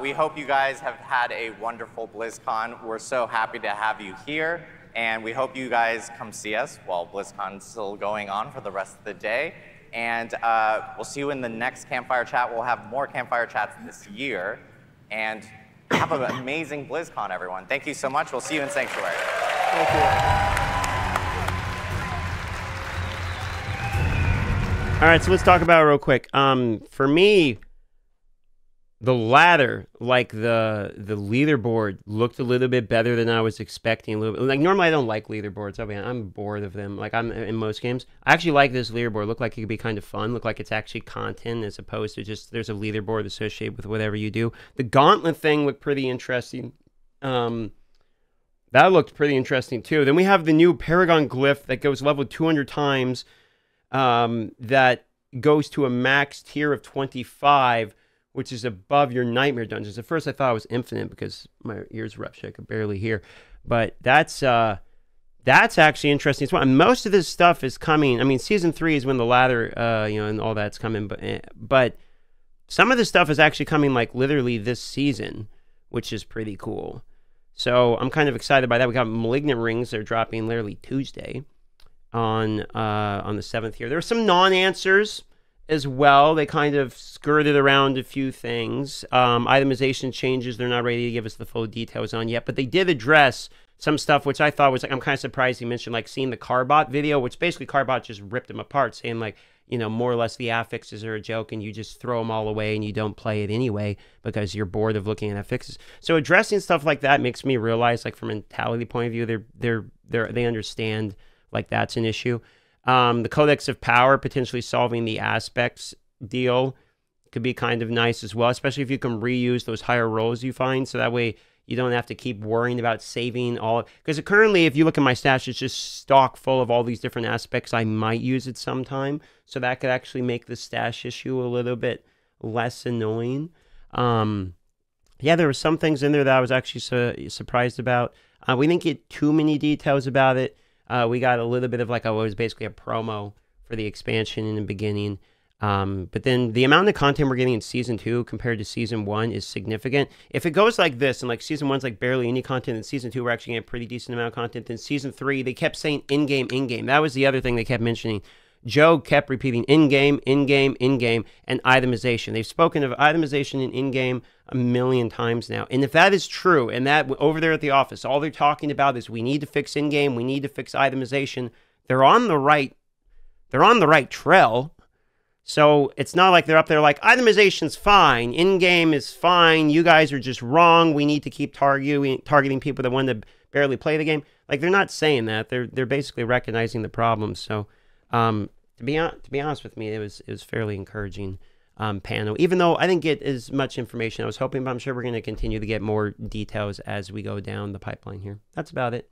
We hope you guys have had a wonderful BlizzCon. We're so happy to have you here, and we hope you guys come see us while BlizzCon's still going on for the rest of the day. And we'll see you in the next Campfire Chat. We'll have more Campfire Chats this year. And have an amazing BlizzCon, everyone. Thank you so much. We'll see you in Sanctuary. Thank you. All right, so let's talk about it real quick. For me, the ladder, like the leaderboard, looked a little bit better than I was expecting. A little bit. Like normally, I don't like leaderboards. I'm bored of them. Like I'm in most games. I actually like this leaderboard. Look like it could be kind of fun. Look like it's actually content as opposed to just there's a leaderboard associated with whatever you do. The gauntlet thing looked pretty interesting. That looked pretty interesting too. Then we have the new Paragon glyph that goes level 200 times. That goes to a max tier of 25, which is above your Nightmare Dungeons. At first I thought it was infinite because my ears were up so I could barely hear. But that's actually interesting as well. And most of this stuff is coming. I mean, Season 3 is when the ladder, and all that's coming. But some of this stuff is actually coming like literally this season, which is pretty cool. So I'm kind of excited by that. We got Malignant Rings. They're dropping literally Tuesday on the 7th here. There were some non-answers as well. They kind of skirted around a few things. Itemization changes they're not ready to give us the full details on yet, but they did address some stuff which I thought was like, I'm kind of surprised he mentioned like seeing the Carbot video, which basically Carbot just ripped them apart, saying like, more or less the affixes are a joke and you just throw them all away and you don't play it anyway because you're bored of looking at affixes. So addressing stuff like that makes me realize, like from a mentality point of view, they understand like that's an issue. The Codex of Power potentially solving the aspects deal could be kind of nice as well, especially if you can reuse those higher rolls you find, so that way you don't have to keep worrying about saving all. Because currently, if you look at my stash, it's just stock full of all these different aspects I might use at some time, so that could actually make the stash issue a little bit less annoying. Yeah, there were some things in there that I was actually surprised about. We didn't get too many details about it. We got a little bit of like, it was basically a promo for the expansion in the beginning. But then the amount of content we're getting in Season 2 compared to Season 1 is significant. If it goes like this, and like Season 1's like barely any content, and Season 2 we're actually getting a pretty decent amount of content, then Season 3, they kept saying in-game, in-game. That was the other thing they kept mentioning. Joe kept repeating in-game, in-game, in-game, and itemization. They've spoken of itemization and in-game a million times now. And if that is true, and that over there at the office, all they're talking about is we need to fix in-game, we need to fix itemization, they're on the right trail. So it's not like they're up there like, itemization's fine, in-game is fine, you guys are just wrong, we need to keep targeting people that want to barely play the game. Like, they're not saying that. They're basically recognizing the problem. So to be honest with me, it was fairly encouraging panel, even though I didn't get as much information I was hoping, but I'm sure we're going to continue to get more details as we go down the pipeline here. That's about it.